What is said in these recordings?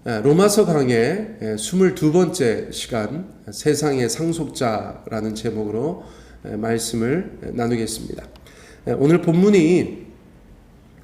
로마서 강의 22번째 시간 세상의 상속자라는 제목으로 말씀을 나누겠습니다. 오늘 본문이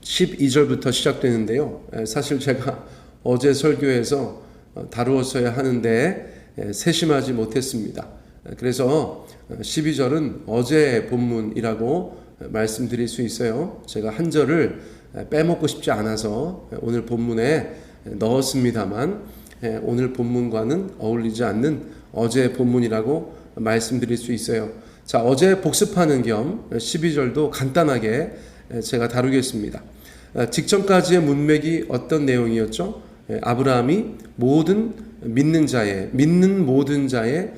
12절부터 시작되는데요. 사실 제가 어제 설교에서 다루었어야 하는데 세심하지 못했습니다. 그래서 12절은 어제 본문이라고 말씀드릴 수 있어요. 제가 한 절을 빼먹고 싶지 않아서 오늘 본문에 넣었습니다만 오늘 본문과는 어울리지 않는 어제 본문이라고 말씀드릴 수 있어요. 자, 어제 복습하는 겸 12절도 간단하게 제가 다루겠습니다. 직전까지의 문맥이 어떤 내용이었죠? 아브라함이 믿는 모든 자의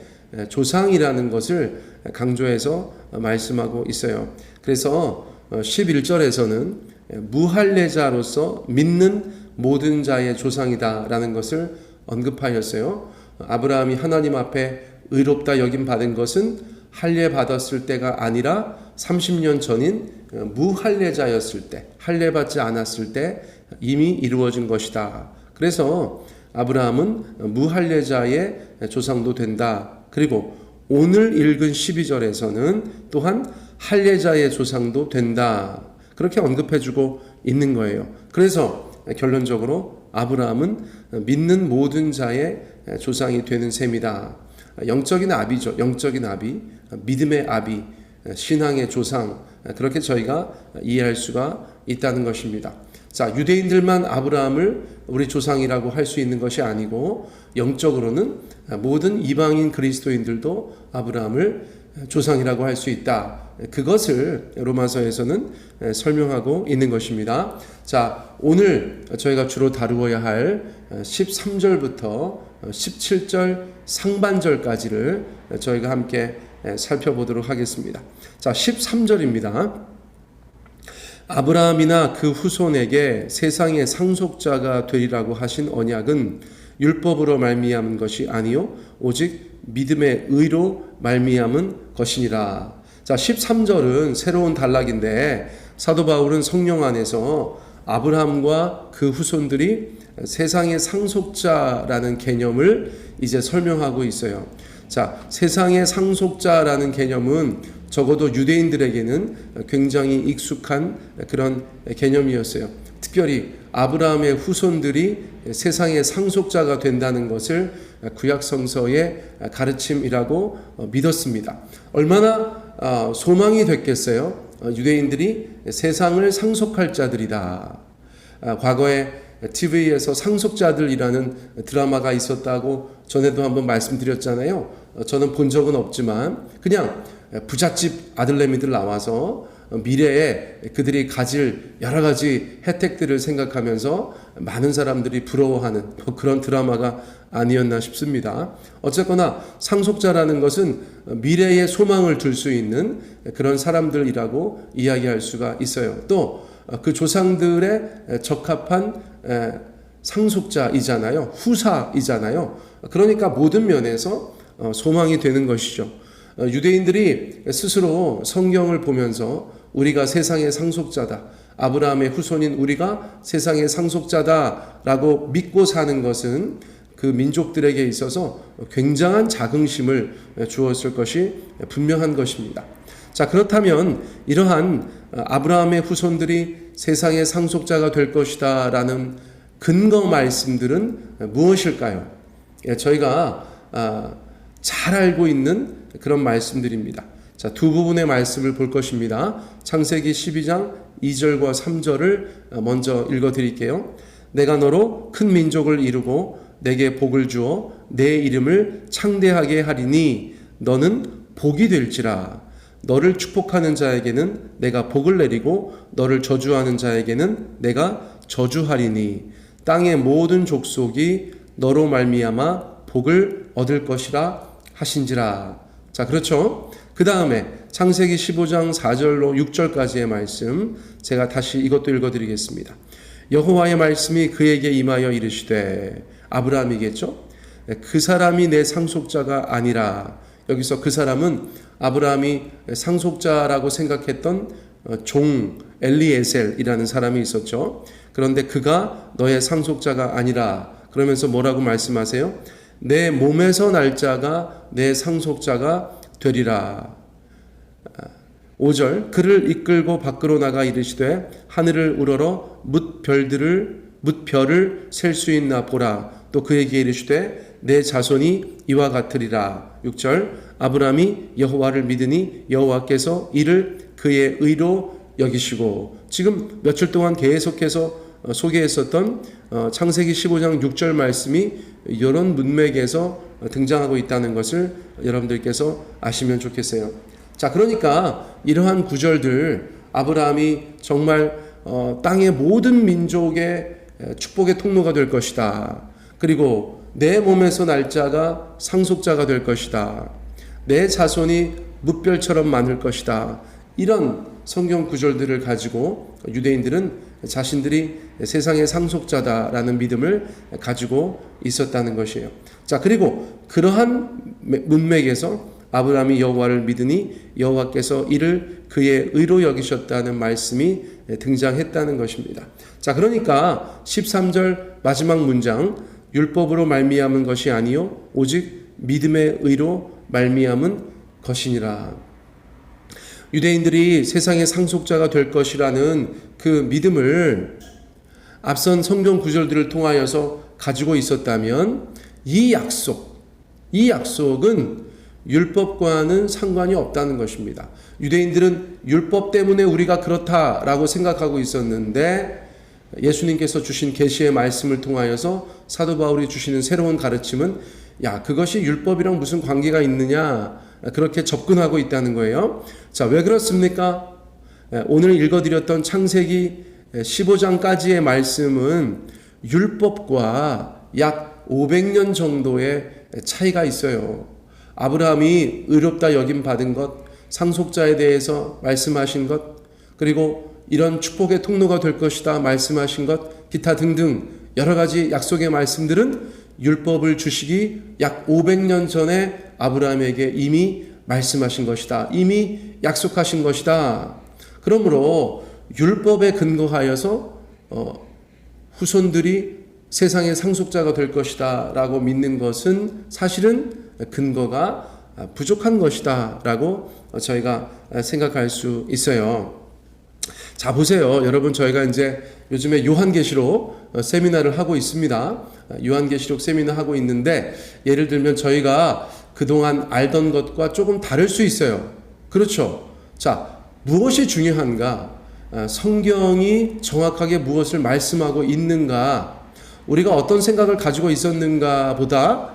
조상이라는 것을 강조해서 말씀하고 있어요. 그래서 11절에서는 무할례자로서 믿는 모든 자의 조상이다라는 것을 언급하였어요. 아브라함이 하나님 앞에 의롭다 여김 받은 것은 할례 받았을 때가 아니라 30년 전인 무할례자였을 때, 할례 받지 않았을 때 이미 이루어진 것이다. 그래서 아브라함은 무할례자의 조상도 된다. 그리고 오늘 읽은 12절에서는 또한 할례자의 조상도 된다. 그렇게 언급해주고 있는 거예요. 그래서 결론적으로 아브라함은 믿는 모든 자의 조상이 되는 셈이다. 영적인 아비죠. 영적인 아비, 믿음의 아비, 신앙의 조상, 그렇게 저희가 이해할 수가 있다는 것입니다. 자, 유대인들만 아브라함을 우리 조상이라고 할 수 있는 것이 아니고 영적으로는 모든 이방인 그리스도인들도 아브라함을 조상이라고 할 수 있다. 그것을 로마서에서는 설명하고 있는 것입니다. 자, 오늘 저희가 주로 다루어야 할 13절부터 17절 상반절까지를 저희가 함께 살펴보도록 하겠습니다. 자, 13절입니다. 아브라함이나 그 후손에게 세상의 상속자가 되리라고 하신 언약은 율법으로 말미암은 것이 아니요 오직 믿음의 의로 말미암은 것이니라. 자, 13절은 새로운 단락인데 사도 바울은 성령 안에서 아브라함과 그 후손들이 세상의 상속자라는 개념을 이제 설명하고 있어요. 자, 세상의 상속자라는 개념은 적어도 유대인들에게는 굉장히 익숙한 그런 개념이었어요. 특별히 아브라함의 후손들이 세상의 상속자가 된다는 것을 구약 성서의 가르침이라고 믿었습니다. 얼마나 소망이 됐겠어요? 유대인들이 세상을 상속할 자들이다. 과거에 TV에서 상속자들이라는 드라마가 있었다고 전에도 한번 말씀드렸잖아요. 저는 본 적은 없지만 그냥 부잣집 아들내미들 나와서 미래에 그들이 가질 여러 가지 혜택들을 생각하면서 많은 사람들이 부러워하는 그런 드라마가 아니었나 싶습니다. 어쨌거나 상속자라는 것은 미래에 소망을 둘 수 있는 그런 사람들이라고 이야기할 수가 있어요. 또 그 조상들의 적합한 상속자이잖아요. 후사이잖아요. 그러니까 모든 면에서 소망이 되는 것이죠. 유대인들이 스스로 성경을 보면서 우리가 세상의 상속자다, 아브라함의 후손인 우리가 세상의 상속자다라고 믿고 사는 것은 그 민족들에게 있어서 굉장한 자긍심을 주었을 것이 분명한 것입니다. 자, 그렇다면 이러한 아브라함의 후손들이 세상의 상속자가 될 것이다 라는 근거 말씀들은 무엇일까요? 저희가 잘 알고 있는 그런 말씀들입니다. 자, 두 부분의 말씀을 볼 것입니다. 창세기 12장 2절과 3절을 먼저 읽어드릴게요. 내가 너로 큰 민족을 이루고 내게 복을 주어 내 이름을 창대하게 하리니 너는 복이 될지라. 너를 축복하는 자에게는 내가 복을 내리고 너를 저주하는 자에게는 내가 저주하리니 땅의 모든 족속이 너로 말미암아 복을 얻을 것이라 하신지라. 자, 그렇죠? 그 다음에 창세기 15장 4절로 6절까지의 말씀 제가 다시 이것도 읽어드리겠습니다. 여호와의 말씀이 그에게 임하여 이르시되, 아브라함이겠죠? 그 사람이 내 상속자가 아니라. 여기서 그 사람은 아브라함이 상속자라고 생각했던 종 엘리에셀이라는 사람이 있었죠. 그런데 그가 너의 상속자가 아니라 그러면서 뭐라고 말씀하세요? 내 몸에서 날 자가 내 상속자가 되리라. 5절 그를 이끌고 밖으로 나가 이르시되 하늘을 우러러 뭇별을 셀 수 있나 보라. 또 그에게 이르시되 내 자손이 이와 같으리라. 6절 아브라함이 여호와를 믿으니 여호와께서 이를 그의 의로 여기시고, 지금 며칠 동안 계속해서 소개했었던 창세기 15장 6절 말씀이 이런 문맥에서 등장하고 있다는 것을 여러분들께서 아시면 좋겠어요. 자, 그러니까 이러한 구절들, 아브라함이 정말 땅의 모든 민족의 축복의 통로가 될 것이다. 그리고 내 몸에서 날 자가 상속자가 될 것이다. 내 자손이 뭇별처럼 많을 것이다. 이런 성경 구절들을 가지고 유대인들은 자신들이 세상의 상속자다라는 믿음을 가지고 있었다는 것이에요. 자, 그리고 그러한 문맥에서 아브라함이 여호와를 믿으니 여호와께서 이를 그의 의로 여기셨다는 말씀이 등장했다는 것입니다. 자, 그러니까 13절 마지막 문장, 율법으로 말미암은 것이 아니요 오직 믿음의 의로 말미암은 것이니라. 유대인들이 세상의 상속자가 될 것이라는 그 믿음을 앞선 성경 구절들을 통하여서 가지고 있었다면 이 약속은 율법과는 상관이 없다는 것입니다. 유대인들은 율법 때문에 우리가 그렇다라고 생각하고 있었는데, 예수님께서 주신 계시의 말씀을 통하여서 사도 바울이 주시는 새로운 가르침은 그것이 율법이랑 무슨 관계가 있느냐, 그렇게 접근하고 있다는 거예요. 자, 왜 그렇습니까? 오늘 읽어드렸던 창세기 15장까지의 말씀은 율법과 약 500년 정도의 차이가 있어요. 아브라함이 의롭다 여김 받은 것, 상속자에 대해서 말씀하신 것, 그리고 이런 축복의 통로가 될 것이다 말씀하신 것, 기타 등등 여러 가지 약속의 말씀들은 율법을 주시기 약 500년 전에 아브라함에게 이미 말씀하신 것이다. 이미 약속하신 것이다. 그러므로 율법에 근거하여서 후손들이 세상의 상속자가 될 것이다 라고 믿는 것은 사실은 근거가 부족한 것이다 라고 저희가 생각할 수 있어요. 자, 보세요. 여러분, 저희가 이제 요즘에 요한계시록 세미나를 하고 있습니다. 요한계시록 세미나 하고 있는데, 예를 들면 저희가 그동안 알던 것과 조금 다를 수 있어요. 그렇죠? 자, 무엇이 중요한가? 성경이 정확하게 무엇을 말씀하고 있는가? 우리가 어떤 생각을 가지고 있었는가 보다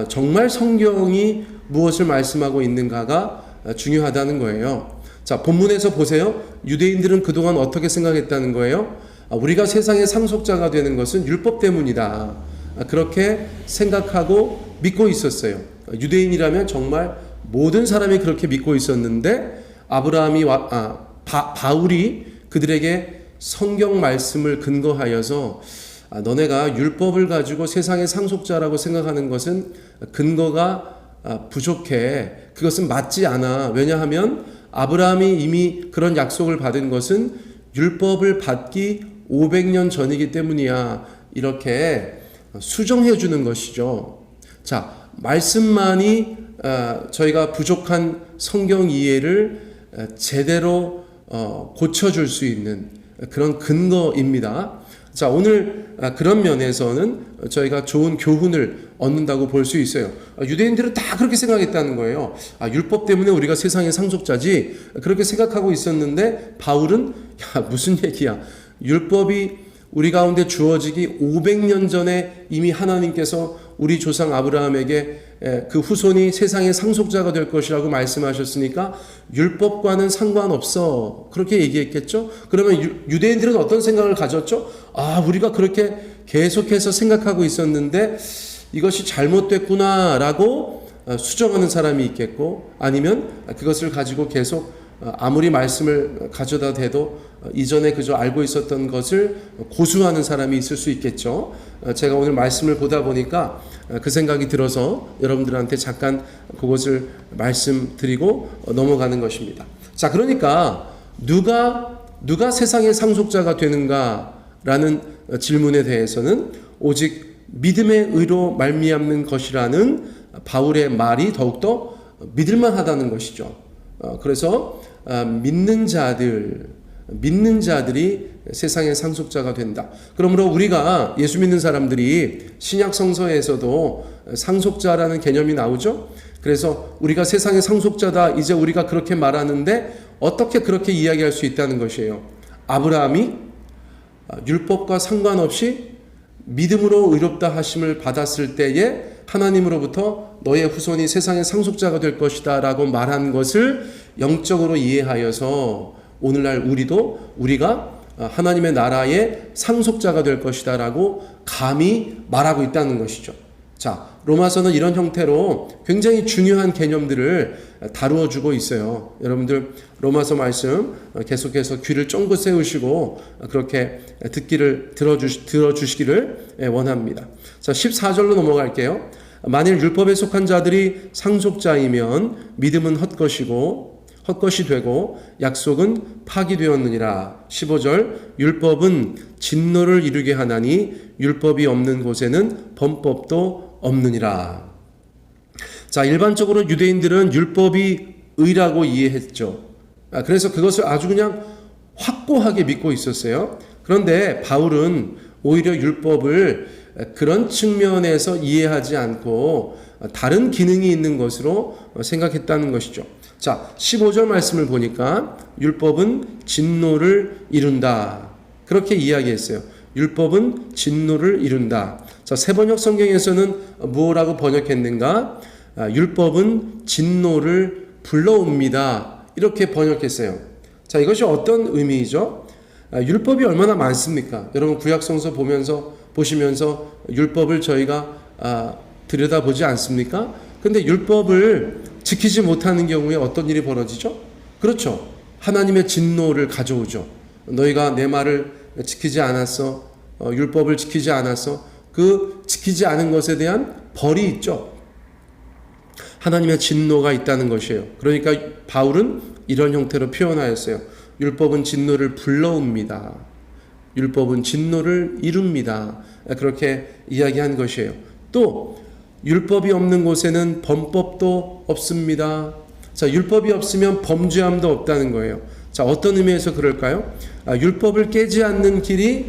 정말 성경이 무엇을 말씀하고 있는가가 중요하다는 거예요. 자, 본문에서 보세요. 유대인들은 그동안 어떻게 생각했다는 거예요? 우리가 세상의 상속자가 되는 것은 율법 때문이다. 그렇게 생각하고 믿고 있었어요. 유대인이라면 정말 모든 사람이 그렇게 믿고 있었는데, 바울이 그들에게 성경 말씀을 근거하여서 너네가 율법을 가지고 세상의 상속자라고 생각하는 것은 근거가 부족해. 그것은 맞지 않아. 왜냐하면 아브라함이 이미 그런 약속을 받은 것은 율법을 받기 500년 전이기 때문이야. 이렇게 수정해 주는 것이죠. 자, 말씀만이 저희가 부족한 성경 이해를 제대로 고쳐줄 수 있는 그런 근거입니다. 자, 오늘 그런 면에서는 저희가 좋은 교훈을 얻는다고 볼 수 있어요. 유대인들은 다 그렇게 생각했다는 거예요. 율법 때문에 우리가 세상의 상속자지, 그렇게 생각하고 있었는데, 바울은 무슨 얘기야? 율법이 우리 가운데 주어지기 500년 전에 이미 하나님께서 우리 조상 아브라함에게 그 후손이 세상의 상속자가 될 것이라고 말씀하셨으니까 율법과는 상관없어. 그렇게 얘기했겠죠? 그러면 유대인들은 어떤 생각을 가졌죠? 우리가 그렇게 계속해서 생각하고 있었는데 이것이 잘못됐구나라고 수정하는 사람이 있겠고, 아니면 그것을 가지고 계속 아무리 말씀을 가져다 대도 이전에 그저 알고 있었던 것을 고수하는 사람이 있을 수 있겠죠. 제가 오늘 말씀을 보다 보니까 그 생각이 들어서 여러분들한테 잠깐 그것을 말씀드리고 넘어가는 것입니다. 자, 그러니까 누가 세상의 상속자가 되는가라는 질문에 대해서는 오직 믿음의 의로 말미암는 것이라는 바울의 말이 더욱더 믿을만하다는 것이죠. 그래서 믿는 자들이 세상의 상속자가 된다. 그러므로 우리가 예수 믿는 사람들이 신약 성서에서도 상속자라는 개념이 나오죠. 그래서 우리가 세상의 상속자다, 이제 우리가 그렇게 말하는데 어떻게 그렇게 이야기할 수 있다는 것이에요. 아브라함이 율법과 상관없이 믿음으로 의롭다 하심을 받았을 때에 하나님으로부터 너의 후손이 세상의 상속자가 될 것이다 라고 말한 것을 영적으로 이해하여서 오늘날 우리가 하나님의 나라의 상속자가 될 것이다 라고 감히 말하고 있다는 것이죠. 자, 로마서는 이런 형태로 굉장히 중요한 개념들을 다루어 주고 있어요. 여러분들 로마서 말씀 계속해서 귀를 쫑긋 세우시고 그렇게 들어주시기를 원합니다. 자, 14절로 넘어갈게요. 만일 율법에 속한 자들이 상속자이면 믿음은 헛것이 되고 약속은 파기되었느니라. 15절 율법은 진노를 이루게 하나니 율법이 없는 곳에는 범법도 없느니라. 자, 일반적으로 유대인들은 율법이 의라고 이해했죠. 그래서 그것을 아주 그냥 확고하게 믿고 있었어요. 그런데 바울은 오히려 율법을 그런 측면에서 이해하지 않고 다른 기능이 있는 것으로 생각했다는 것이죠. 자, 15절 말씀을 보니까 율법은 진노를 이룬다. 그렇게 이야기했어요. 율법은 진노를 이룬다. 자, 새번역 성경에서는 뭐라고 번역했는가? 율법은 진노를 불러옵니다. 이렇게 번역했어요. 자, 이것이 어떤 의미이죠? 율법이 얼마나 많습니까? 여러분 구약성서 보시면서 율법을 저희가 들여다보지 않습니까? 근데 율법을 지키지 못하는 경우에 어떤 일이 벌어지죠? 그렇죠. 하나님의 진노를 가져오죠. 너희가 내 말을 지키지 않았어. 율법을 지키지 않았어. 그 지키지 않은 것에 대한 벌이 있죠. 하나님의 진노가 있다는 것이에요. 그러니까 바울은 이런 형태로 표현하였어요. 율법은 진노를 불러옵니다. 율법은 진노를 이룹니다. 그렇게 이야기한 것이에요. 또 율법이 없는 곳에는 범법도 없습니다. 자, 율법이 없으면 범죄함도 없다는 거예요. 자, 어떤 의미에서 그럴까요? 율법을 깨지 않는 길이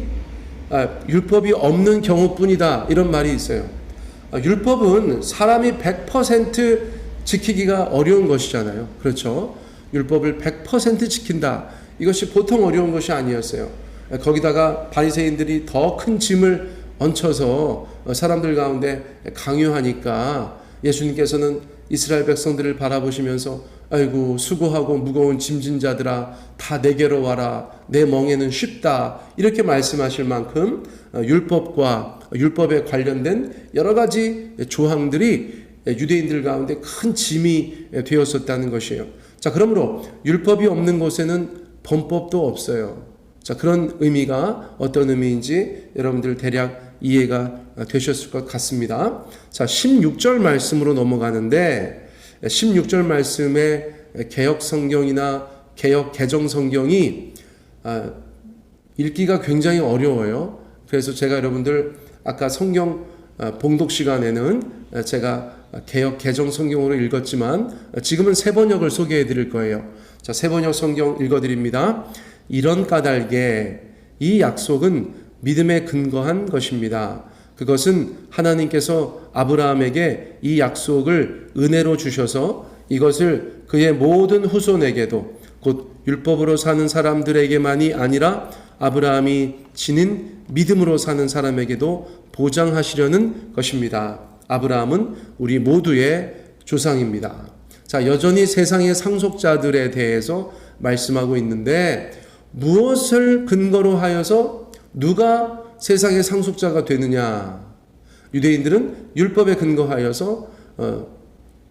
율법이 없는 경우뿐이다. 이런 말이 있어요. 율법은 사람이 100% 지키기가 어려운 것이잖아요. 그렇죠? 율법을 100% 지킨다. 이것이 보통 어려운 것이 아니었어요. 거기다가 바리새인들이 더 큰 짐을 얹혀서 사람들 가운데 강요하니까 예수님께서는 이스라엘 백성들을 바라보시면서 아이고 수고하고 무거운 짐진 자들아 다 내게로 와라 내 멍에는 쉽다 이렇게 말씀하실 만큼 율법에 관련된 여러 가지 조항들이 유대인들 가운데 큰 짐이 되었었다는 것이에요. 자, 그러므로 율법이 없는 곳에는 범법도 없어요. 자, 그런 의미가 어떤 의미인지 여러분들 대략 이해가 되셨을 것 같습니다. 자, 16절 말씀으로 넘어가는데 16절 말씀에 개역 성경이나 개역 개정 성경이 읽기가 굉장히 어려워요. 그래서 제가 여러분들 아까 성경 봉독 시간에는 제가 개역 개정 성경으로 읽었지만 지금은 새번역을 소개해 드릴 거예요. 자, 새번역 성경 읽어 드립니다. 이런 까닭에 이 약속은 믿음에 근거한 것입니다. 그것은 하나님께서 아브라함에게 이 약속을 은혜로 주셔서 이것을 그의 모든 후손에게도 곧 율법으로 사는 사람들에게만이 아니라 아브라함이 지닌 믿음으로 사는 사람에게도 보장하시려는 것입니다. 아브라함은 우리 모두의 조상입니다. 자, 여전히 세상의 상속자들에 대해서 말씀하고 있는데 무엇을 근거로 하여서 누가 세상의 상속자가 되느냐? 유대인들은 율법에 근거하여서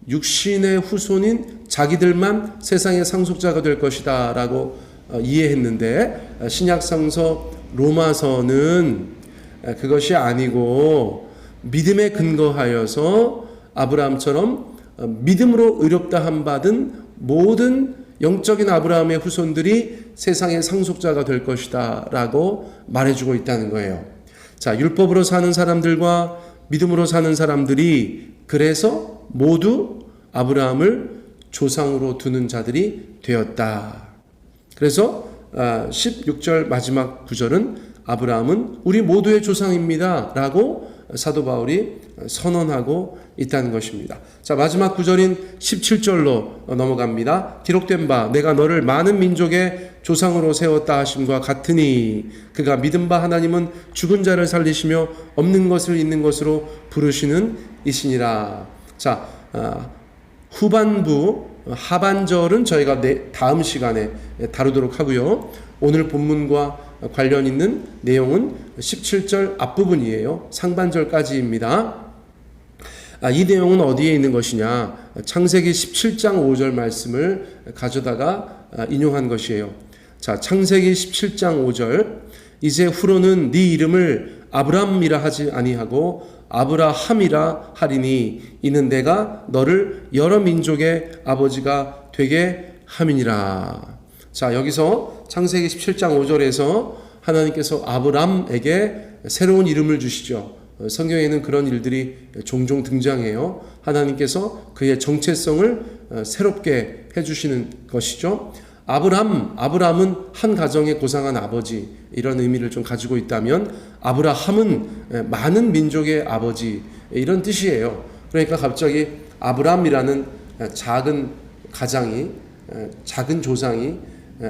육신의 후손인 자기들만 세상의 상속자가 될 것이다 라고 이해했는데 신약성서 로마서는 그것이 아니고 믿음에 근거하여서 아브라함처럼 믿음으로 의롭다 함 받은 모든 영적인 아브라함의 후손들이 세상의 상속자가 될 것이다 라고 말해주고 있다는 거예요. 자, 율법으로 사는 사람들과 믿음으로 사는 사람들이 그래서 모두 아브라함을 조상으로 두는 자들이 되었다. 그래서 16절 마지막 구절은 아브라함은 우리 모두의 조상입니다 라고 사도 바울이 선언하고 있다는 것입니다. 자, 마지막 구절인 17절로 넘어갑니다. 기록된 바 내가 너를 많은 민족의 조상으로 세웠다 하심과 같으니 그가 믿은 바 하나님은 죽은 자를 살리시며 없는 것을 있는 것으로 부르시는 이시니라. 자, 후반부 하반절은 저희가 다음 시간에 다루도록 하고요. 오늘 본문과 관련 있는 내용은 17절 앞부분이에요. 상반절까지입니다. 이 내용은 어디에 있는 것이냐? 창세기 17장 5절 말씀을 가져다가 인용한 것이에요. 자, 창세기 17장 5절 이제 후로는 네 이름을 아브람이라 하지 아니하고 아브라함이라 하리니 이는 내가 너를 여러 민족의 아버지가 되게 함이니라. 자, 여기서 창세기 17장 5절에서 하나님께서 아브람에게 새로운 이름을 주시죠. 성경에는 그런 일들이 종종 등장해요. 하나님께서 그의 정체성을 새롭게 해주시는 것이죠. 아브람은 한 가정의 고상한 아버지, 이런 의미를 좀 가지고 있다면 아브라함은 많은 민족의 아버지, 이런 뜻이에요. 그러니까 갑자기 아브람이라는 작은 가장이, 작은 조상이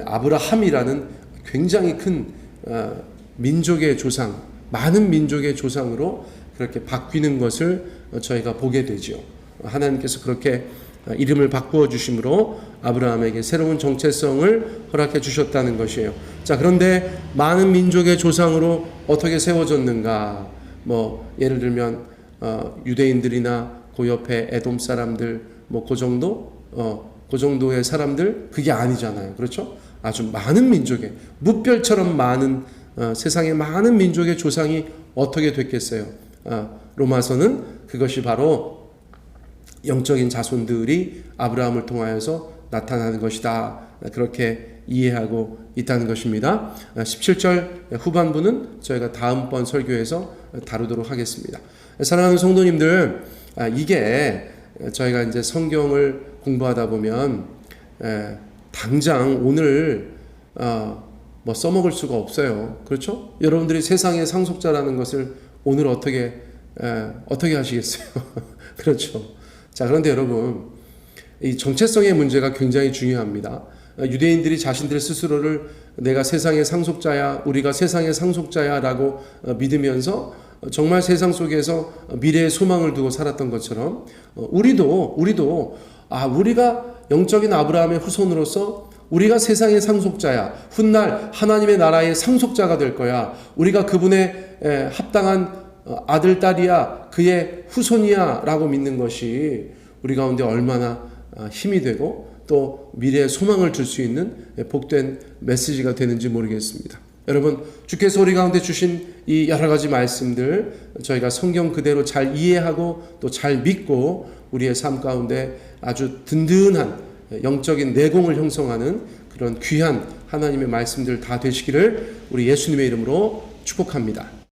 아브라함이라는 굉장히 큰 민족의 조상, 많은 민족의 조상으로 그렇게 바뀌는 것을 저희가 보게 되죠. 하나님께서 그렇게 이름을 바꾸어 주심으로 아브라함에게 새로운 정체성을 허락해 주셨다는 것이에요. 자, 그런데 많은 민족의 조상으로 어떻게 세워졌는가? 뭐 예를 들면 유대인들이나 그 옆에 에돔 사람들 그 정도의 사람들, 그게 아니잖아요. 그렇죠? 아주 많은 민족의, 무별처럼 많은 세상의 많은 민족의 조상이 어떻게 됐겠어요? 로마서는 그것이 바로 영적인 자손들이 아브라함을 통하여서 나타나는 것이다, 그렇게 이해하고 있다는 것입니다. 17절 후반부는 저희가 다음번 설교에서 다루도록 하겠습니다. 사랑하는 성도님들, 이게 저희가 이제 성경을 공부하다 보면 당장 오늘 써먹을 수가 없어요. 그렇죠? 여러분들이 세상의 상속자라는 것을 오늘 어떻게 하시겠어요? 그렇죠? 자, 그런데 여러분, 이 정체성의 문제가 굉장히 중요합니다. 유대인들이 자신들 스스로를 내가 세상의 상속자야, 우리가 세상의 상속자야 라고 믿으면서 정말 세상 속에서 미래의 소망을 두고 살았던 것처럼 우리도 우리가 영적인 아브라함의 후손으로서 우리가 세상의 상속자야, 훗날 하나님의 나라의 상속자가 될 거야, 우리가 그분의 합당한 아들, 딸이야, 그의 후손이야 라고 믿는 것이 우리 가운데 얼마나 힘이 되고 또 미래의 소망을 줄 수 있는 복된 메시지가 되는지 모르겠습니다. 여러분, 주께서 우리 가운데 주신 이 여러 가지 말씀들 저희가 성경 그대로 잘 이해하고 또 잘 믿고 우리의 삶 가운데 아주 든든한 영적인 내공을 형성하는 그런 귀한 하나님의 말씀들 다 되시기를 우리 예수님의 이름으로 축복합니다.